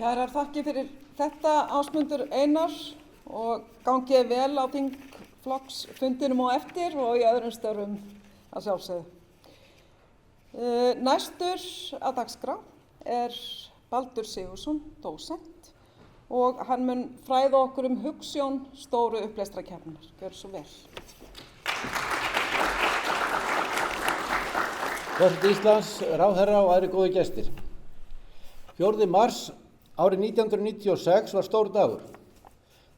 Kærar þakkir fyrir þetta, Ásmundur Einar, og gangi vel á þingflokksfundinum og eftir og í öðrum störfum að sjálfsögðu. Næstur á dagskrá Baldur Sigurðsson, dósent, og hann mun fræða okkur hugsjón stóru upplestrakeppninnar. Gjörðu svo vel. Forseti Íslands, ráðherra og aðrir góðir gestir. 4. mars árið 1996 var stór dagur.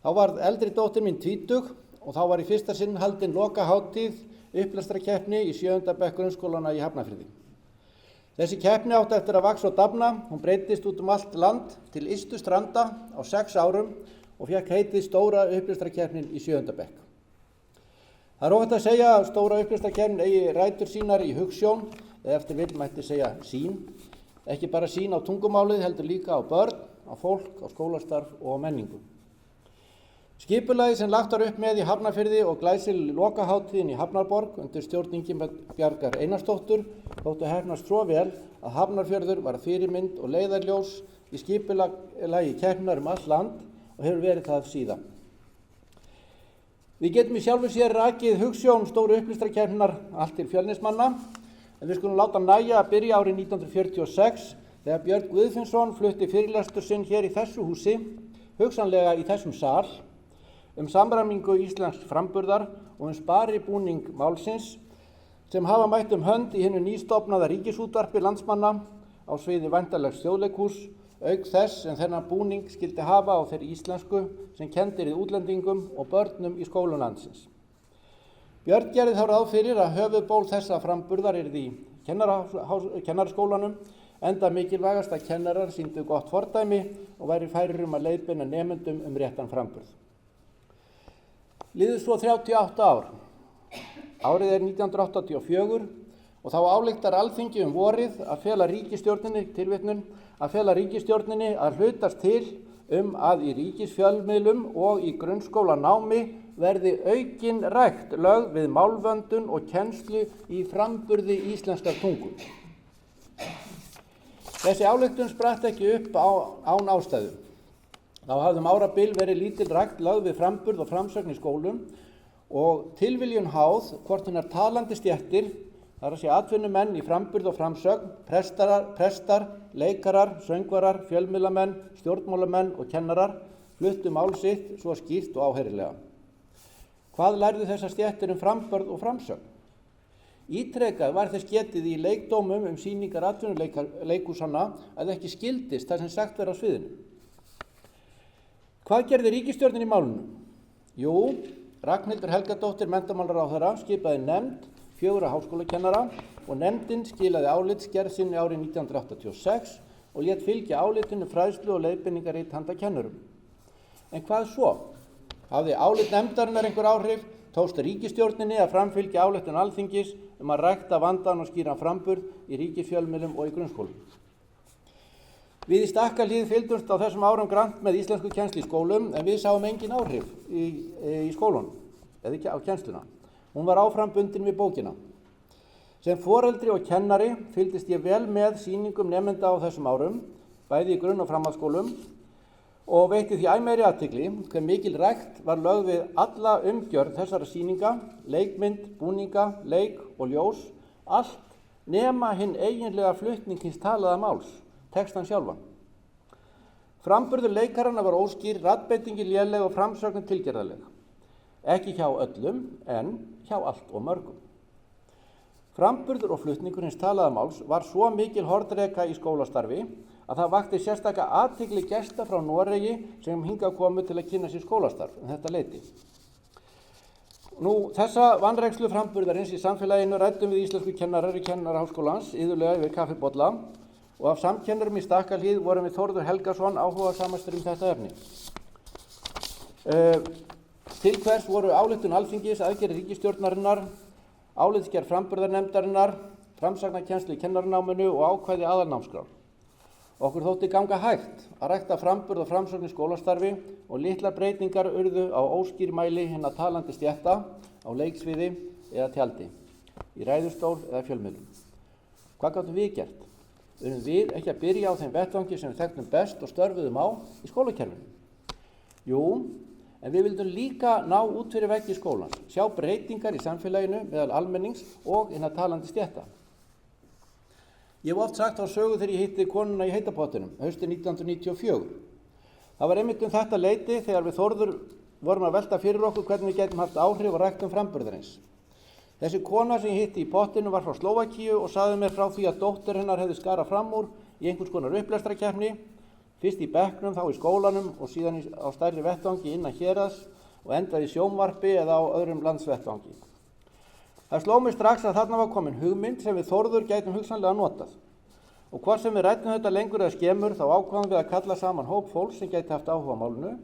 Þá varð eldri dóttir mín tvítug og þá var í fyrsta sinn haldin lokahátíð upplestrakeppni í 7. bekk grunnskólanna í Hafnarfirði. Þessi keppni átti eftir að vaxa og dafna. Hún breyttist út allt land til ystu stranda á 6 árum og fékk heitið stóra upplestrakeppnin í 7. bekk. Það er óhætt að segja að stóra upplestrakeppnin eigi rætur sínar í hugsjón, eða eftir vill mætti segja sín. Ekki bara sín á tungumálið, heldur líka á börn, á fólk, á skólastarf og á menningu. Skipulagið sem lagt var upp með í Hafnarfirði og glæsileg lokahátíðin í Hafnarborg undir stjórn Ingibjargar Einarsdóttur þóttu heppnast svo vel að Hafnarfjörður var fyrirmynd og leiðarljós í skipulagi keppninnar allt land og hefur verið það síðan. Við getum í sjálfu sér rakið hugsjón stóru upplestrakeppninnar allt til Fjölnismanna, en við skulum láta nægja að byrja árið 1946 þegar Björn Guðfinnsson flutti fyrirlestur sinn hér í þessu húsi, hugsanlega í þessum sal, samræmingu íslensks framburðar og sparibúning málsins sem hafa mætt hönd í hinu nýstofnaða ríkisútvarpi landsmanna á sviði væntanlegs þjóðleikhúss, auk þess sem þennan búning skyldi hafa á þeirri íslensku sem kennd í útlendingum og börnum í skólum landsins. Björn gerði þá ráð fyrir að höfuðból þessa framburðar yrði í kennaraskólanum, enda mikilvægast að kennarar sýndu gott fordæmi og væri færir að leiðbeina nemendum réttan framburð. Liðu svo 38 ár. Árið 1984 og þá ályktar Alþingi vorið að fela ríkisstjórninni að hlutast til að í ríkisfjölmiðlum og í grunnskólanámi verði aukin rækt lögð við málvöndun og kennslu í framburði íslenskrar tungu. Þessi ályktun spratt ekki upp án ástæðu. Þá hafði árabil verið lítil rækt lögð við framburð og framsögn í skólum og tilviljun háð hvort hinar talandi stéttir, það er að segja atvinnumenn í framburð og framsögn, prestar, leikarar, söngvarar, fjölmiðlamenn, stjórnmálamenn og kennarar fluttu mál sitt svo skýrt og áheyrilega. Hvað lærðu þessar stéttir framburð og framsögn? Ítrekað var þess getið í leikdómum sýningar atvinnuleikhúsanna að ekki skildist það sem sagt verið á sviðinu. Hvað gerði ríkisstjórnin í málinu? Jú, Ragnhildur Helgadóttir menntamálaráðherra skipaði nefnd 4 háskólakennara og nefndin skilaði álitsgerð sinni árið 1986 og lét fylgja álitinu fræðslu og leiðbeiningarit handa kennurum. En hvað svo? Hafði álit nefndarinnar einhver áhrif? Tókst ríkisstjórninni að framfylgja ályktun Alþingis að rækta vandann og skýran framburð í ríkisfjölmiðlum og í grunnskólum? Við í Stakkahlíð fylgdumst á þessum árum grannt með íslensku kennslu í skólum en við sáum engin áhrif í skólunum eða á kennsluna. Hún var áfram bundin við bókina. Sem foreldri og kennari fylgdist ég vel með sýningum nemenda á þessum árum, bæði í grunn- og framhaldsskólum, og veitti því æ meiri athygli hve mikil rækt var lögð við alla umgjörð þessara sýninga, leikmynd, búninga, leik og ljós, allt nema hinn eiginlega flutning hins talaða máls, textan sjálfan. Framburður leikaranna var óskýr, raddbeitingin léleg og framsögnin tilgerðarleg. Ekki hjá öllum, en hjá allt og mörgum. Framburður og flutningur hins talaða máls var svo mikil hornreka í skólastarfi að það vakti sérstaka athygli gesta frá Noregi sem hingað komu til að kynna sér skólastarf þetta leyti. Þessa vanrækslu framburðarins í samfélaginu ræddum við íslensku kennarar í Kennaraháskólans iðulega yfir kaffibolla og af samkennurum í Stakkahlíð vorum við Þórður Helgason áhugasamastur þetta efni. Til hvers voru ályktun Alþingis, aðgerðir ríkisstjórnarinnar, álitsgerð framburðarnefndarinnar, framsagnakennslu í kennaranáminu og ákvæði aðalnámskrár. Okkur þótti ganga hægt að rækta framburð og framsögn í skólastarfi og litlar breytingar urðu á óskýrmæli hinna talandi stétta á leiksviði eða tjaldi, í ræðustól eða fjölmiðlum. Hvað gátum við gert? við ekki að byrja á þeim vettvangi sem við þekktum best og störfuðum á í skólakerfinu? Jú, en við vildum líka ná út fyrir veggi skólans, sjá breytingar í samfélaginu meðal almennings og innan talandi stétta. Ég hef oft sagt á sögu þegar ég hitti konuna í heitapottinum, haustið 1994. Það var einmitt þetta leyti þegar við Þórður vorum að velta fyrir okkur hvernig við getum haft áhrif og ræktun framburðarins. Þessi kona sem ég hitti í pottinu var frá Slóvakíu og sagði mér frá því að dóttir hennar hefði skarað fram úr í einhvers konar upplestrakeppni, fyrst í bekknum, þá í skólanum og síðan á stærri vettvangi innan héraðs og endaði í sjónvarpi eða á öðrum landsvettvangi. Það sló mig strax að þarna var komin hugmynd sem við Þórður gætum hugsanlega notað. Og hvort sem við ræddum þetta lengur eða skemur þá ákváðum við að kalla saman hóp fólks sem gæti haft áhuga á málinu,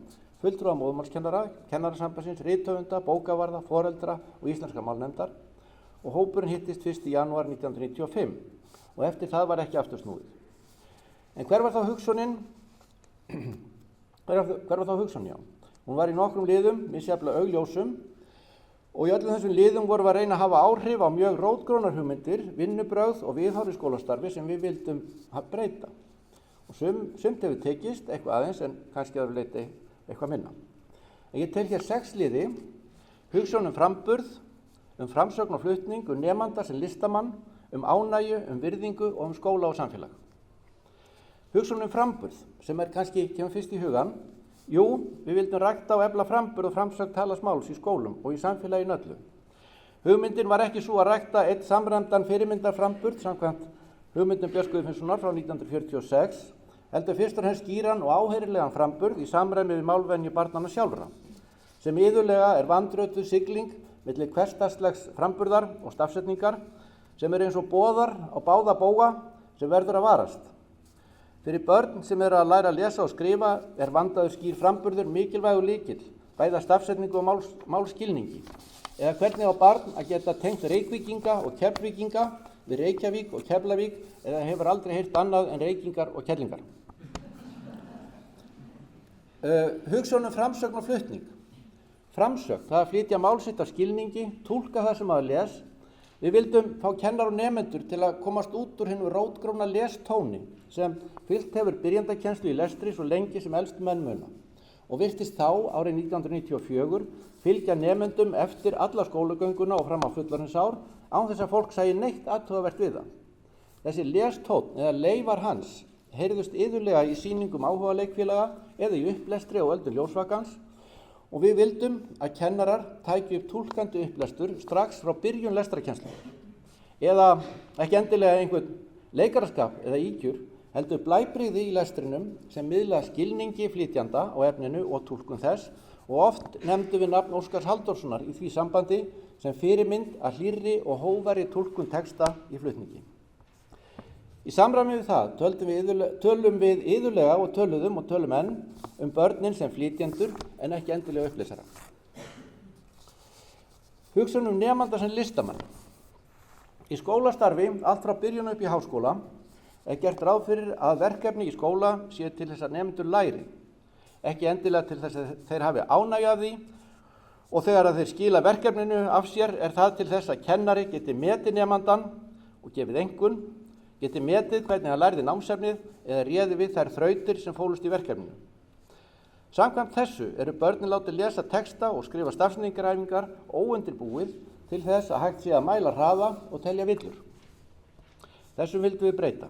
fulltrúa móðurmálskennara, kennarasambandsins, rithöfunda, bókavarða, foreldra og íslenska málnefndar og hópurinn hittist 1. janúar 1995 og eftir það var ekki aftur snúið. En hver var þá hugsunin? Já. Hún var í nokkrum liðum, misjafnlega augljósum og í öllum þessum liðum vorum við að reyna að hafa áhrif á mjög rótgrónar hugmyndir, vinnubrögð og viðhorf í skólastarfi sem við vildum breyta. Og sumt hefur tekist, eitthvað aðeins en kannski að við leiti eitthvað minna. En ég tel hér 6 liði, hugsjón framburð, framsögn og flutning, nemanda sem listamann, ánægju, virðingu og skóla og samfélag. Hugsjón framburð, sem kannski kemur fyrst í hugan, jú, við vildum rækta og efla framburð og framsögn talaðsmáls í skólum og í samfélaginu öllu. Hugmyndin var ekki svo að rækta einn samræmdan fyrirmyndarframburð samkvæmt hugmyndum Björns Guðfinnssonar frá 1946, heldur fyrst og fremst skýran og áheyrilegan framburð í samræmi við málvenju barnanna sjálfra, sem iðulega vandrötuð sigling milli hversdagslegs framburðar og stafsetningar sem eins og boðar á báða bóga sem verður að varast. Fyrir börn sem eru að læra að lesa og skrifa vandaður skýr framburður mikilvægur lykill, bæði að stafsetningu og málskilningi. Eða hvernig á barn að geta tengt Reykvíkinga og Keflvíkinga við Reykjavík og Keflavík eða hefur aldrei heyrt annað en reykingar og kellingar. Hugsjónum framsögn og flutning. Framsögn, það að flytja mál sitt af skilningi, túlka það sem maður les. Við vildum fá kennar og nemendur til að komast út úr hinu rótgróna lestóni sem fylgt hefur byrjendakennslu í lestri svo lengi sem elstu menn muna og virtist þá árið 1994 fylgja nemendum eftir alla skólagönguna og fram á fullorðinsár án þess að fólk sæi neitt athugavert við það. Þessi lestónn eða leifar hans heyrðust iðulega í sýningum áhugaleikfélaga eða í upplestri og öldum ljósvakans og við vildum að kennarar tækju upp túlkandi upplestur strax frá byrjun lestrakennslu eða ekki endilega einhvern leikaraskap eða ígjur heldur blæbrigði í lestrinum sem miðla skilningi flytjanda á efninu og túlkun þess og oft nefndum við nafn Óskars Halldórssonar í því sambandi sem fyrirmynd að hlýrri og hófari túlkun texta í flutningi. Í samræmi við það tölum við iðulega og tölum enn börnin sem flytjendur en ekki endilega upplesara. Hugsun nemanda sem listamann. Í skólastarfi, allt frá byrjun upp í háskóla, gert ráð fyrir að verkefni í skóla séu til þess að nemendur læri, ekki endilega til þess að þeir hafi ánægju af því og þegar að þeir skila verkefninu af sér það til þess að kennari geti metið nemandann og gefið einkunn, geti metið hvernig hann lærði námsefnið eða réði við þær þrautir sem fólust í verkefninu. Samkvæmt þessu eru börnin látið lesa texta og skrifa stafsetningaræfingar óundirbúið til þess að hægt sé að mæla hraða og telja villur. Þessum vildum við breyta.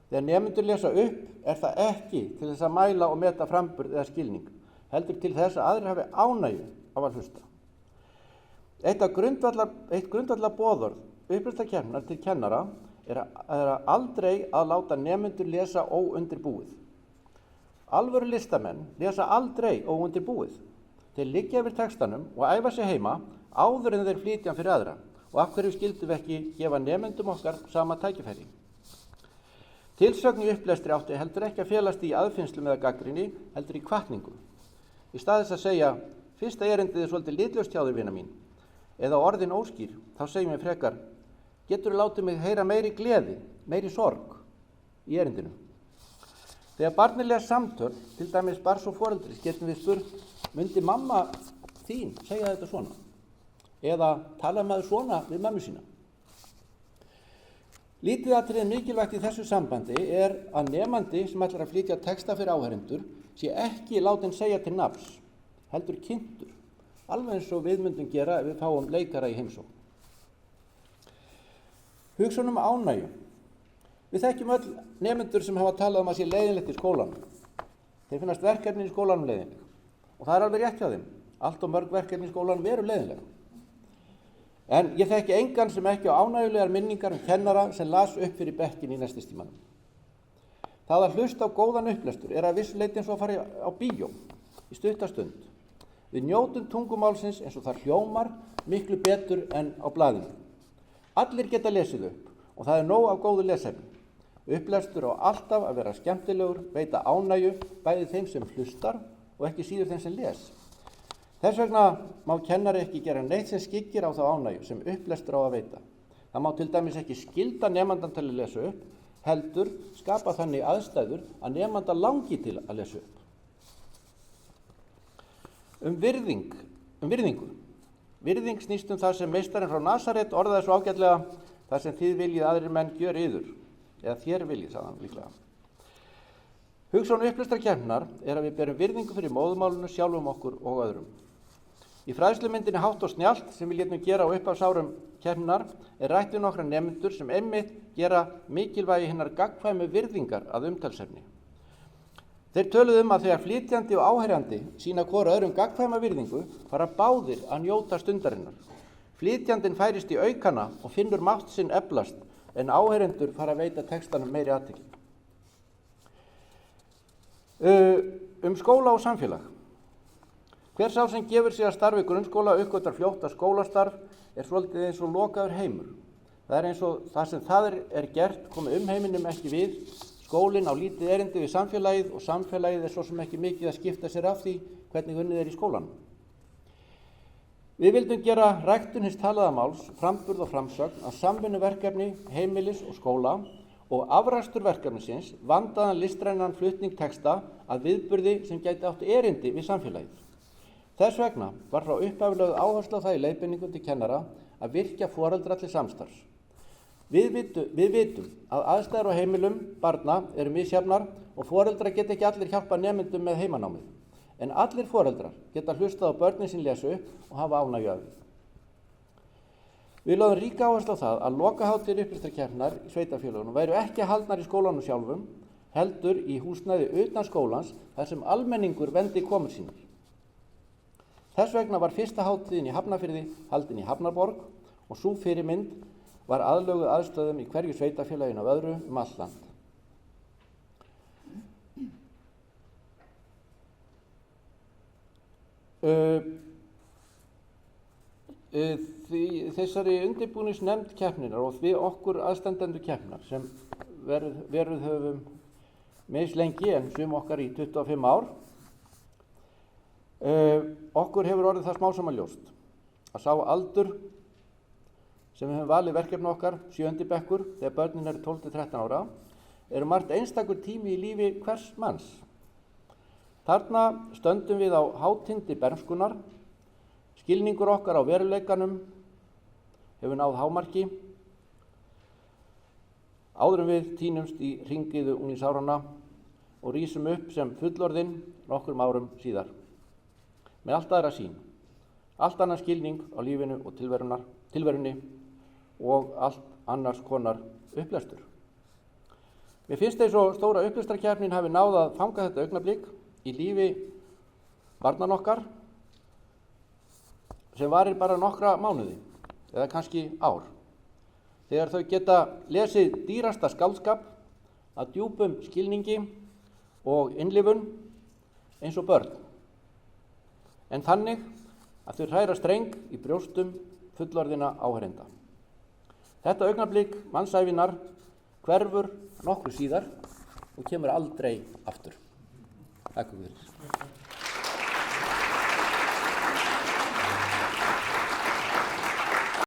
Þegar nemendur lesa upp það ekki til þess að mæla og meta framburð eða skilning, heldur til þess að aðrir hafi ánægju af að hlusta. Eitt grundvallar boðorð upplestarkeppninnar til kennara er að aldrei að láta nemendur lesa óundirbúið. Alvöru listamenn lesa aldrei óundirbúið. Þeir liggja yfir textanum og æfa sig heima áður en þeir flytja hann fyrir aðra og af hverju skildum við ekki gefa nemendum okkar sama tækifæri. Tilsögn í upplestri átti heldur ekki að felast í aðfinnslum eða gagnrýni, heldur í hvatningu. Í stað þess að segja, fyrsta erindið svolítið litlaust hjá þér vina mín, eða orðin óskýr, þá segjum við frekar, geturðu látið mig heyra meiri gleði, meiri sorg í erindinu. Þegar barnið les samtöl, til dæmis barns og foreldris, getum við spurt, myndi mamma þín segja þetta svona? Eða tala maður svona við mömmu sína? Lítið atriði mikilvægt í þessu sambandi er að nemandi sem ætlar að flytja texta fyrir áheyrendur sé ekki látinn segja til nafns, heldur kynntur, alveg eins og við myndum gera ef við fáum leikara í heimsókn. Hugsun ánægju. Við þekkjum öll nemendur sem hafa talað að sé leiðinlegt í skólanum. Þeir finnast verkefni í skólanum leiðinleg. Og það er alveg rétt hjá þeim. Allt og mörg verkefni í skólanum eru leiðinleg. En ég þekki engan sem ekki á ánægjulegar minningar kennara sem las upp fyrir bekkin í nestistímanum. Það að hlusta á góðan upplestur er að vissu leyti eins og að fara á bíó í stuttastund. Við njótum tungumálsins eins og það hljómar miklu betur en á blaðinu. Allir geta lesið upp og það er nóg af góðu lesefni. Upplestur á alltaf að vera skemmtilegur, veita ánægju, bæði þeim sem hlustar og ekki síður þeim sem les. Þess vegna má kennari ekki gera neitt sem skyggir á þá ánægju sem upplestur á að veita. Það má til dæmis ekki skylda nemandann til að lesa upp, heldur skapa þannig aðstæður að nemanda langi til að lesa upp. Virðingu. Virðing snýst það sem meistarinn frá Nasaret orðaði svo ágætlega, það sem þið viljið aðrir menn gjör yður, eða þér viljið, sagði hann líklega. Hugsjón upplestarkeppninnar er að við berum virðingu fyrir móðumálinu, sjálfum okkur og öðrum. Í fræðslumyndinni Hátt og snjallt sem við létum gera á upphafsárum keppninnar er rætt við nokkra nemendur sem einmitt gera mikilvægi hinnar gagnkvæmu virðingar að umtalsefni. Þeir töluðu að þegar flytjandi og áheyrandi sýna hvor öðrum gagnkvæma virðingu fara báðir að njóta stundarinnar. Flytjandinn færist í aukana og finnur mátt sinn eflast en áheyrendur fara að veita textanum meiri athygli. Skóla og samfélag. Hver sá sem gefur sig að starfi grunnskóla uppgötvar fljótt að skólastarf er svolítið eins og lokaður heimur. Það er eins og það sem það er gert komi heiminum ekki við. Skólinn á lítið erindi við samfélagið og samfélagið er svo sem ekki mikið að skipta sér af því hvernig unnið er í skólanum. Við vildum gera ræktun hins talaða máls, framburð og framsögn að samvinnuverkefni, heimilis og skóla og afrakstur verkefnisins vandaðan listrænan flutning texta að viðburði sem gæti átt erindi við samfélagið. Þess vegna var frá upphaflögð áherslu á það í leiðbeiningum til kennara að virkja foreldra til samstarfs. Við vitum að aðstæður á heimilum barna eru misjafnar og foreldrar geta ekki allir hjálpa nemendum með heimanámið. En allir foreldrar geta hlustað á börnin sín lesa upp og hafa ánægju af því. Við lögðum ríka áherslu á það að lokahátíðir upplestarkeppninnar í sveitarfélögunum væru ekki haldnar í skólanum sjálfum, heldur í húsnæði utan skólans þar sem almenningur vendi komur sínir. Þess vegna var fyrsta hátíðin í Hafnarfirði haldin í Hafnarborg og sú fyrirmynd var aðlöguð aðstöðum í hverju sveitarfélaginu af öðru allt land. Þessari undirbúningsnefnd keppninnar og við okkur aðstandendur keppninnar sem verið höfum mislengi en sum okkar í 25 ár, okkur hefur orðið það smásaman ljóst að sá aldur sem við höfum valið verkefni okkar, 7. bekkur, þegar börnin eru 12-13 ára, eru margt einstakur tími í lífi hvers manns. Þarna stöndum við á hátindi bernskunnar, skilningur okkar á veruleikanum hefur náð hámarki, áður en við tínumst í hringiðu unglingsáranna og rísum upp sem fullorðin nokkrum árum síðar. Með allt aðra sýn, allt annan skilning á lífinu og tilverunni og allt annars konar upplestur. Mér finnst eins og stóra upplestarkeppnin hafi náð að fanga þetta augnablik í lífi barnan okkar sem varir bara nokkra mánuði eða kannski ár. Þegar þau geta lesið dýrasta skáldskap að djúpum skilningi og innlifun eins og börn. En þannig að þau hræra streng í brjóstum fullorðinna áheyrenda. Þetta augnablik mannsævinnar hverfur nokkru síðar og kemur aldrei aftur. Takk fyrir.